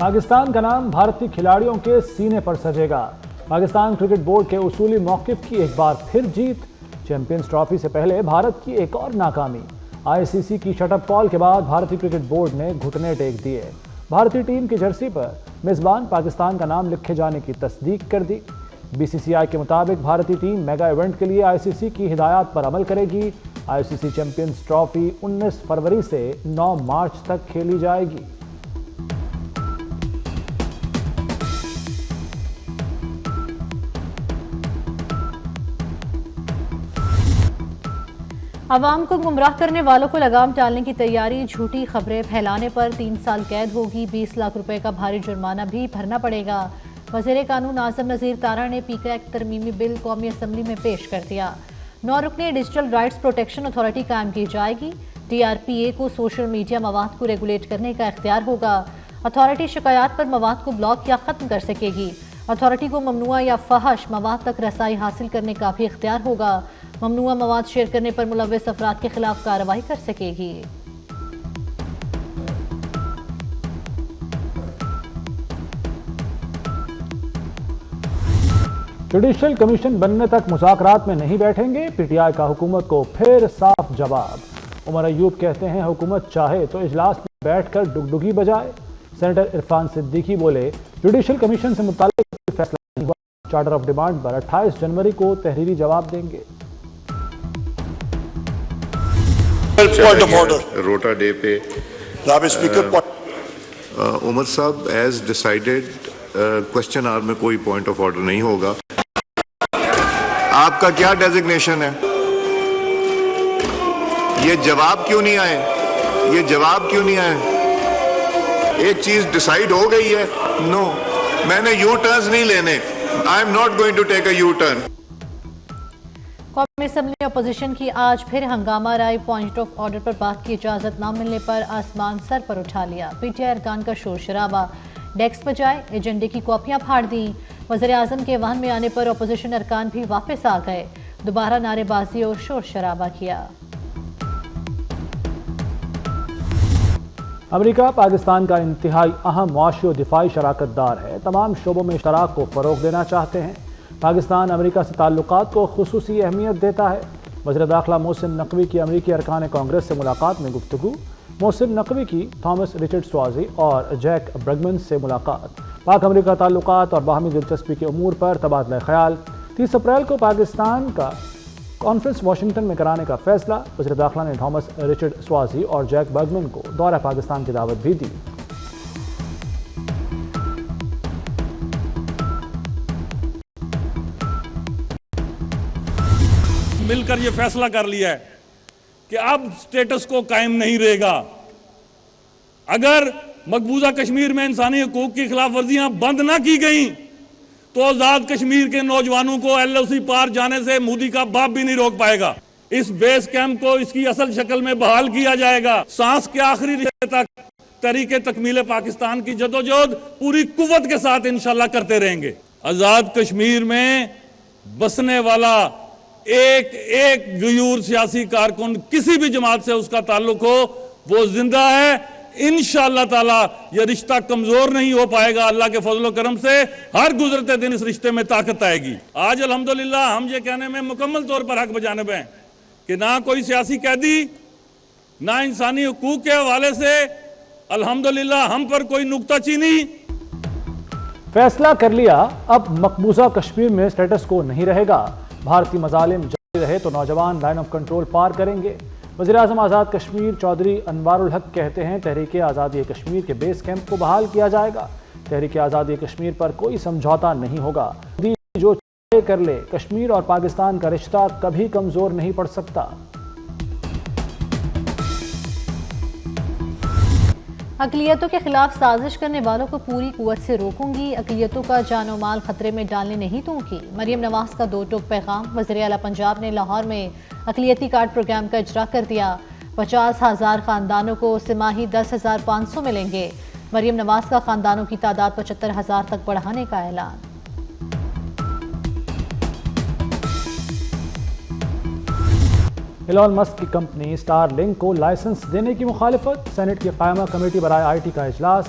पाकिस्तान का नाम भारतीय खिलाड़ियों के सीने पर सजेगा। पाकिस्तान क्रिकेट बोर्ड के उसूली मौक़िफ़ की एक बार फिर जीत। चैंपियंस ट्रॉफी से पहले भारत की एक और नाकामी। आईसीसी की शटअप कॉल के बाद भारतीय क्रिकेट बोर्ड ने घुटने टेक दिए। भारतीय टीम की जर्सी पर मेजबान पाकिस्तान का नाम लिखे जाने की तस्दीक कर दी। बीसीसीआई के मुताबिक भारतीय टीम मेगा इवेंट के लिए आईसीसी की हिदायत पर अमल करेगी। आईसीसी चैंपियंस ट्रॉफी 19 फरवरी से 9 मार्च तक खेली जाएगी। अवाम को गुमराह करने वालों को लगाम डालने की तैयारी। झूठी खबरें फैलाने पर 3 साल कैद होगी, 20 लाख रुपए का भारी जुर्माना भी भरना पड़ेगा। वज़ीर कानून आज़म नज़ीर तारा ने पीका एक्ट तरमीमी बिल कौमी असम्बली में पेश कर दिया। 9 रुकनी डिजिटल राइट्स प्रोटेक्शन अथॉरिटी कायम की जाएगी। DRPA को सोशल मीडिया मवाद को रेगुलेट करने का इख्तियार होगा। अथॉरिटी शिकायत पर मवाद को ब्लॉक या ख़त्म कर सकेगी। अथॉरिटी को ममनुआ या फहश मवाद तक रसाई हासिल करने का भी इख्तियार होगा। ममनुआ मवाद शेयर करने पर मुलव्वस अफराद के खिलाफ कार्रवाई कर सकेगी। जुडिशल कमीशन बनने तक मुज़ाकरात में नहीं बैठेंगे। पीटीआई का हुकूमत को फिर साफ जवाब। उमर अयूब कहते हैं हुकूमत चाहे तो इजलास में बैठकर डुगडुगी बजाए। सेनेटर इरफान सिद्दीकी बोले जुडिशल कमीशन से मुताल्लिक फैसला नहीं हुआ। चार्टर ऑफ डिमांड पर 28 जनवरी को तहरीरी जवाब देंगे। रोटा डे पे उमर साहब एज डिसाइडेड क्वेश्चन आवर में कोई पॉइंट ऑफ ऑर्डर नहीं होगा। आपका क्या डेजिग्नेशन है? ये जवाब क्यों नहीं आए? ये जवाब क्यों नहीं आए? एक चीज डिसाइड हो गई है। नो, मैंने यू टर्न्स नहीं लेने। I am not going to take a U turn. कौमी असम्बली में अपोजिशन की आज फिर हंगामा राय। पॉइंट ऑफ ऑर्डर पर बात की इजाजत न मिलने पर आसमान सर पर उठा लिया। पीटीआई अरकान का शोर शराबा। डेस्क बजाए एजेंडे की कॉपियां फाड़ दी। वज़ीर आज़म के वाहन में आने पर अपोजिशन अरकान भी वापस आ गए। दोबारा नारेबाजी और शोर शराबा किया। अमेरिका पाकिस्तान का इंतहाई अहम मुआशी और दिफाई शराकतदार है। तमाम शोबों में इश्तराक को फ़रोग़ देना चाहते हैं। पाकिस्तान अमेरिका से ताल्लुकात को खुसूसी अहमियत देता है। वज़ीर दाखिला मोहसिन नकवी की अमेरिकी अरकान कांग्रेस से मुलाकात में गुफ्तगू। मोहसिन नकवी की थॉमस रिचर्ड स्वाज़ी और जैक ब्रगमन से मुलाकात। पाक अमेरिका ताल्लुकात और बाहमी दिलचस्पी के उमूर पर तबादला ख्याल। 30 अप्रैल को पाकिस्तान का कॉन्फ्रेंस वाशिंगटन में कराने का फैसला। वज़ीर दाखिला ने थॉमस रिचर्ड स्वाज़ी और जैक ब्रगमन को दौरा पाकिस्तान की दावत भी दी। मिलकर यह फैसला कर लिया है कि अब स्टेटस को कायम नहीं रहेगा। अगर मकबूजा कश्मीर में इंसानी हकूक की खिलाफ वर्जियां बंद ना की गई तो आजाद कश्मीर के नौजवानों को LOC पार जाने से मोदी का बाप भी नहीं रोक पाएगा। इस बेस कैंप को इसकी असल शक्ल में बहाल किया जाएगा। सांस के आखिरी रिश्ते तक तरीके तकमीले पाकिस्तान की जदोजहद पूरी कुव्वत के साथ इंशाल्लाह करते रहेंगे। आजाद कश्मीर में बसने वाला एक एक गयूर सियासी कारकुन किसी भी जमात से उसका ताल्लुक हो, वो जिंदा है। इंशाअल्लाह ताला यह रिश्ता कमजोर नहीं हो पाएगा। अल्लाह के फजल करम से हर गुजरते दिन इस रिश्ते में ताकत आएगी। आज अल्हम्दुलिल्लाह हम ये कहने में मुकम्मल तौर पर हक बजानिब हैं कि ना कोई सियासी कैदी, ना इंसानी हकूक के हवाले से अल्हम्दुलिल्लाह हम पर कोई नुक्ताचीनी। फैसला कर लिया, अब मकबूजा कश्मीर में स्टेटस को नहीं रहेगा। भारतीय मजालिम जारी रहे तो नौजवान लाइन ऑफ कंट्रोल पार करेंगे। वज़ीर आज़म आज़ाद कश्मीर चौधरी अनवारुल हक कहते हैं तहरीक आज़ादी कश्मीर के बेस कैंप को बहाल किया जाएगा। तहरीक आज़ादी कश्मीर पर कोई समझौता नहीं होगा। जो चाहे कर ले, कश्मीर और पाकिस्तान का रिश्ता कभी कमजोर नहीं पड़ सकता। अक़लियतों के खिलाफ साजिश करने वालों को पूरी कुव्वत से रोकूंगी। अक़लियतों का जानो माल खतरे में डालने नहीं दूंगी। मरियम नवाज का 2 टूक पैगाम। वज़ीर आला पंजाब ने लाहौर में अक़लियती कार्ड प्रोग्राम का इजरा कर दिया। 50,000 ख़ानदानों को सिमाही 10,500 मिलेंगे। मरियम नवाज का ख़ानदानों की तादाद 75,000 तक बढ़ाने का ऐलान। एलॉन मस्क की कंपनी स्टारलिंक को लाइसेंस देने की मुखालिफत। सेनेट की कायमा कमेटी बराए IT का इजलास।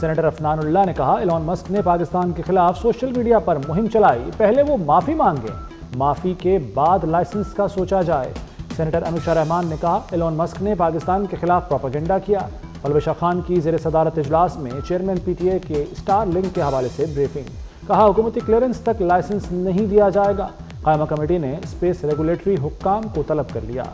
सेनेटर अफनानुल्लाह ने कहा, एलॉन मस्क ने पाकिस्तान के खिलाफ सोशल मीडिया पर मुहिम चलाई, पहले वो माफी मांगे, माफी के बाद लाइसेंस का सोचा जाए। सेनेटर अनुशा रहमान ने कहा, एलॉन मस्क ने पाकिस्तान के खिलाफ प्रोपेगेंडा किया। अलविशा खान की ज़ेर सदारत इजलास में चेयरमैन PTA के स्टार लिंक के हवाले से ब्रीफिंग। कहा, हुकूमती क्लियरेंस तक लाइसेंस नहीं दिया जाएगा। कायमा कमेटी ने स्पेस रेगुलेटरी हुक्काम को तलब कर लिया।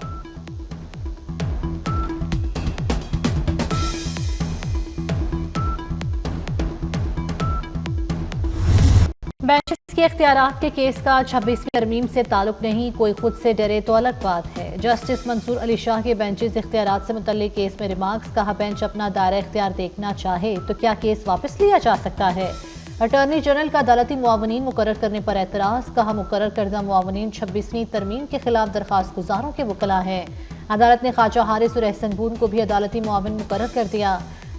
बेंचेस के इख्तियारात के केस का 26वीं तरमीम से ताल्लुक नहीं, कोई खुद से डरे तो अलग बात है। जस्टिस मंसूर अली शाह के बेंचेस इख्तियारात से मुतल्लिक केस में रिमार्क्स। कहा, बेंच अपना दायरा इख्तियार देखना चाहे तो क्या केस वापस लिया जा सकता है। अटॉर्नी जनरल का अदालती मुआवनीन मुकर्रर करने पर एतराज़। कहा, मुकर्रर करदा मुआवनीन 26वीं तरमीम के खिलाफ दरख्वास्त गुजारों के वकला हैं। अदालत ने ख्वाजा हारिस और एहसन बून को भी अदालती मुआवन मुकर्रर कर दिया।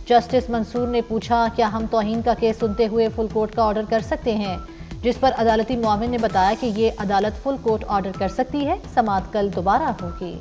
जस्टिस मंसूर ने पूछा, क्या हम तौहीन का केस सुनते हुए फुल कोर्ट का ऑर्डर कर सकते हैं, जिस पर अदालती मुआविन ने बताया कि ये अदालत फुल कोर्ट ऑर्डर कर सकती है। समाअत कल दोबारा होगी।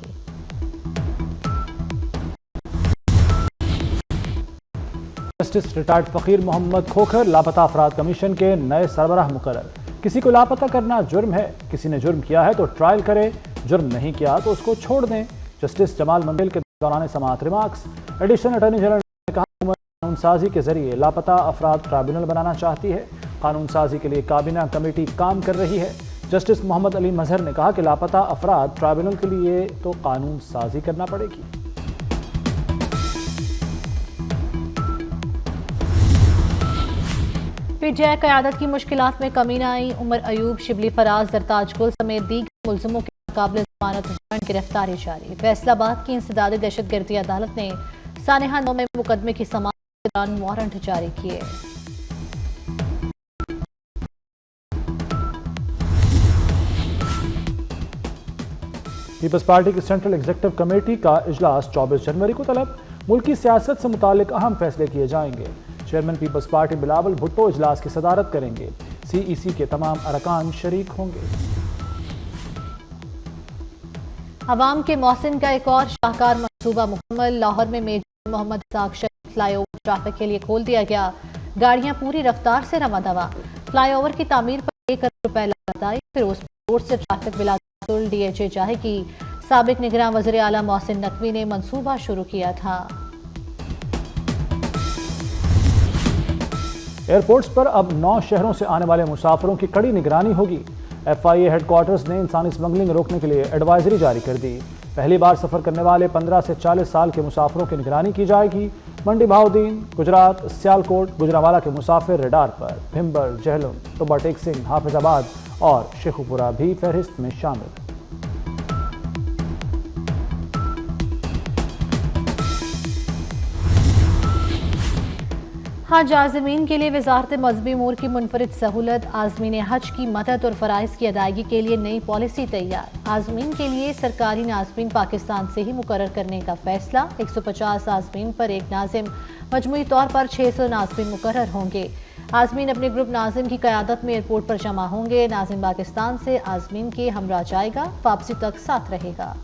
जस्टिस रिटायर्ड फकीर मोहम्मद खोखर लापता अफराद कमीशन के नए सरबराह मुकर्रर। किसी को लापता करना जुर्म है, किसी ने जुर्म किया है तो ट्रायल करे, जुर्म नहीं किया तो उसको छोड़ दें। जस्टिस जमाल मंदिल के दौरान समाअत रिमार्क्स। एडिशनल अटॉर्नी जनरल ने कहा, कानून साजी के जरिए लापता अफराद ट्राइब्यूनल बनाना चाहती है। कानून साजी के लिए काबीना कमेटी काम कर रही है। जस्टिस मोहम्मद अली मजहर ने कहा कि लापता अफराद ट्राइब्यूनल के लिए तो कानून साजी करना पड़ेगी। PTI क़यादत की मुश्किलात में कमी न आई। उमर अयूब, शिबली फराज, जरताज गुल समेत दीगर मुल्ज़िमों के मुकाबले ज़मानत वारंट गिरफ्तारी जारी। फैसलाबाद की इंसदादी दहशतगर्दी अदालत ने सानेहा 9 में मुकदमे की समाअत के दौरान वारंट जारी किए। पीपल्स पार्टी की सेंट्रल एग्जीक्यूटिव कमेटी का इजलास 24 जनवरी को तलब। मुल्की सियासत से मुतालिक अहम फैसले किए जाएंगे। Chairman Peoples Party Bilawal Bhutto इजलास की सदारत करेंगे। CEC के तमाम अरकान शरीक होंगे। अवाम के मोहसिन का एक और शाहकार मंसूबा मुकम्मल। लाहौर में मेजर मोहम्मद इसाक शरीफ फ्लाईओवर ट्रैफिक के लिए खोल दिया गया। गाड़ियां पूरी रफ्तार से रवा दवा। फ्लाईओवर की तामीर पर 1 करोड़ रुपए लागत आई। फिरोजपुर रोड से ट्रैफिक बिलासुर DHA जाएगी। साबिक निगरान वज़ीर आला मोहसिन नकवी ने मंसूबा शुरू किया था। एयरपोर्ट्स पर अब 9 शहरों से आने वाले मुसाफिरों की कड़ी निगरानी होगी। FIA हेडक्वार्टर्स ने इंसानी स्मगलिंग रोकने के लिए एडवाइजरी जारी कर दी। पहली बार सफर करने वाले 15 से 40 साल के मुसाफिरों की निगरानी की जाएगी। मंडी बहाउद्दीन, गुजरात, सियालकोट, गुजरावाला के मुसाफिर रेडार पर। भिम्बर, जहलम, टोबा टेक सिंह, हाफिजाबाद और शेखुपुरा भी फहरिस्त में शामिल। हज आज़मीन के लिए वज़ारत मज़हबी अमूर की मुनफरिद सहूलत। आज़मीन हज की मदद और फ़राइज़ की अदायगी के लिए नई पॉलिसी तैयार। आज़मीन के लिए सरकारी नाज़मीन पाकिस्तान से ही मुकर्रर करने का फैसला। 150 आज़मीन पर एक नाज़िम, मजमूई तौर पर 600 नाज़मीन मुकर्रर होंगे। आज़मीन अपने ग्रुप नाज़िम की क़यादत में एयरपोर्ट पर जमा होंगे। नाज़िम पाकिस्तान से आज़मीन के हमरा जाएगा, वापसी तक साथ रहेगा।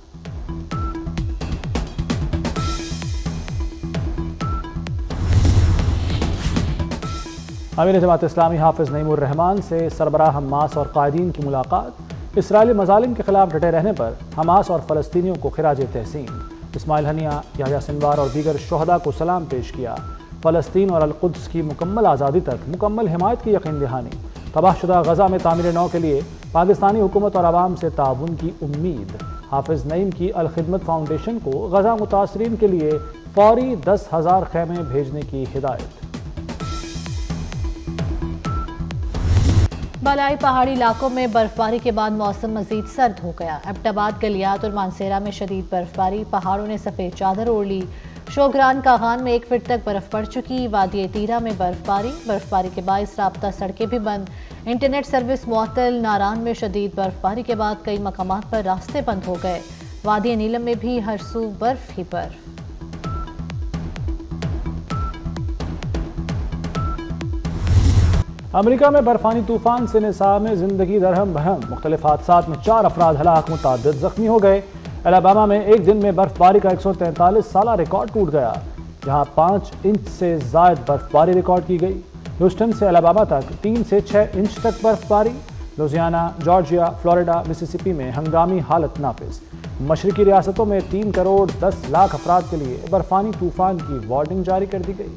अमीर जमात इस्लामी हाफिज नईमुर रहमान से सरबराह हमास और कायदीन की मुलाकात। इसराइली मजालिम के खिलाफ डटे रहने पर हमास और फ़लस्तीनियों को खिराज तहसीन। इस्माइल हनिया, याह्या सिनवार और दीगर शोहदा को सलाम पेश किया। फ़लस्तीन और अल-कुद्स की मुकम्मल आज़ादी तक मुकम्मल हिमायत की यकीन दहानी। तबाहशुदा गज़ा में तामीर नौ के लिए पाकिस्तानी हुकूमत और आवाम से ताउन की उम्मीद। हाफिज नईम की अल-खिदमत फाउंडेशन को गज़ा मुतासरीन के लिए फौरी 10,000 खैमे भेजने की हिदायत। बलाई पहाड़ी इलाकों में बर्फबारी के बाद मौसम मजीद सर्द हो गया। एबटाबाद, गलियात और मानसेरा में शदीद बर्फबारी। पहाड़ों ने सफ़ेद चादर ओढ़ ली। शोगरान कागान में 1 फीट तक बर्फ पड़ चुकी। वादी तीरा में बर्फबारी के बायस राब्ता सड़कें भी बंद। इंटरनेट सर्विस मुअत्तल। नारान में शदीद बर्फबारी के बाद कई मकामात पर रास्ते बंद हो गए। वादी नीलम में भी हर सू बर्फ ही बर्फ। अमेरिका में बर्फानी तूफान से निसाब में जिंदगी दरहम बहम। मुख्तलिफ हादसात में 4 अफराद हलाक, मुतादिद जख्मी हो गए। अलाबामा में एक दिन में बर्फबारी का 143 साला रिकॉर्ड टूट गया। जहां 5 इंच से ज़ायद बर्फबारी रिकॉर्ड की गई। ह्यूस्टन से अलाबामा तक 3 से 6 इंच तक बर्फबारी। लुजियाना, जॉर्जिया, फ्लोरिडा, मिसिसिपी में हंगामी हालत नाफिज। मशरकी रियासतों में 3 करोड़ 10 लाख अफराद के लिए बर्फानी तूफान की वार्निंग जारी कर दी गई।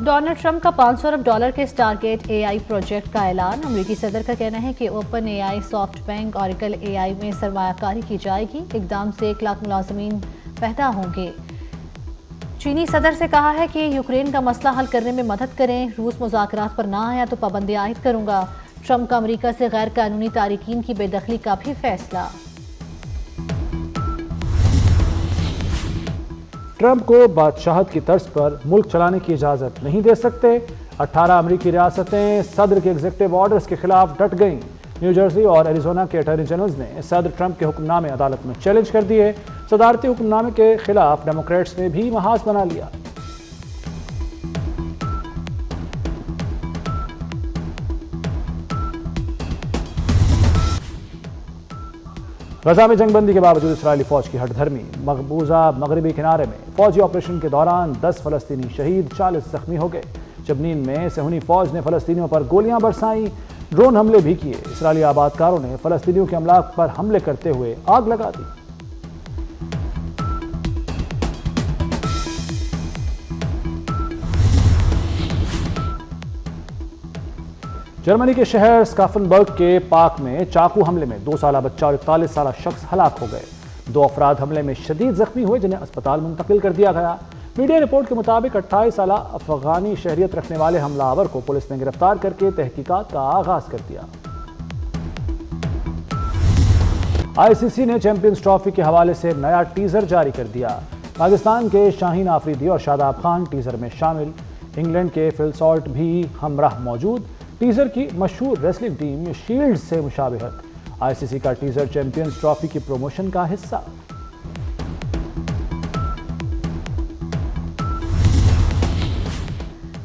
डोनाल्ड ट्रंप का $500 अरब के स्टारगेट एआई प्रोजेक्ट का ऐलान। अमेरिकी सदर का कहना है कि open AI, SoftBank, oracle AI में सरमायाकारी की जाएगी। इकदाम से 1 लाख मुलाजमीन पैदा होंगे। चीनी सदर से कहा है कि यूक्रेन का मसला हल करने में मदद करें। रूस मुज़ाकरात पर ना आया तो पाबंदी आयद करूंगा। ट्रंप का अमेरिका से गैर कानूनी तारिकीन की बेदखली का भी फैसला। ट्रंप को बादशाहत की तर्ज पर मुल्क चलाने की इजाज़त नहीं दे सकते। 18 अमरीकी रियासतें सदर के एग्जीक्यूटिव ऑर्डर्स के खिलाफ डट गईं। न्यू जर्सी और एरिजोना के अटॉर्नी जनरल्स ने सदर ट्रंप के हुक्मनामे अदालत में चैलेंज कर दिए। सदारती हुक्मनामे के खिलाफ डेमोक्रेट्स ने भी महाज बना लिया। गजा में जंगबंदी के बावजूद इसराइली फौज की हठधर्मी। मकबूजा मगरबी किनारे में फौजी ऑपरेशन के दौरान 10 फलस्तीनी शहीद, 40 जख्मी हो गए। जबनीन में सेहूनी फौज ने फलस्तीनियों पर गोलियां बरसाई, ड्रोन हमले भी किए। इसराइली आबादकारों ने फलस्तीनियों के अमलाक पर हमले करते हुए आग लगा दी। जर्मनी के शहर स्काफनबर्ग के पार्क में चाकू हमले में 2 साला बच्चा और 41 साला शख्स हलाक हो गए। 2 अफराद हमले में शदीद जख्मी हुए, जिन्हें अस्पताल मुंतकिल कर दिया गया। मीडिया रिपोर्ट के मुताबिक 28 साला अफगानी शहरियत रखने वाले हमलावर को पुलिस ने गिरफ्तार करके तहकीकात का आगाज कर दिया। आईसीसी ने चैंपियंस ट्रॉफी के हवाले से नया टीजर जारी कर दिया। पाकिस्तान के शाहीन आफरीदी और शादाब खान टीजर में शामिल। इंग्लैंड के फिल सॉल्ट भी हमराह मौजूद। टीजर की मशहूर रेसलिंग टीम शील्ड से मुशाबिहत। आईसीसी का टीजर चैंपियंस ट्रॉफी की प्रमोशन का हिस्सा।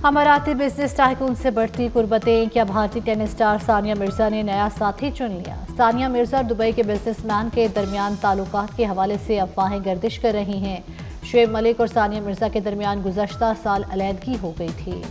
अमाराती बिजनेस टाइकून से बढ़ती कुर्बतें। क्या भारतीय टेनिस स्टार सानिया मिर्जा ने नया साथी चुन लिया? सानिया मिर्जा और दुबई के बिजनेसमैन के दरमियान ताल्लुकात के हवाले से अफवाहें गर्दिश कर रही हैं। शुएब मलिक और सानिया मिर्जा के दरमियान गुज़श्ता साल अलहदगी हो गई थी।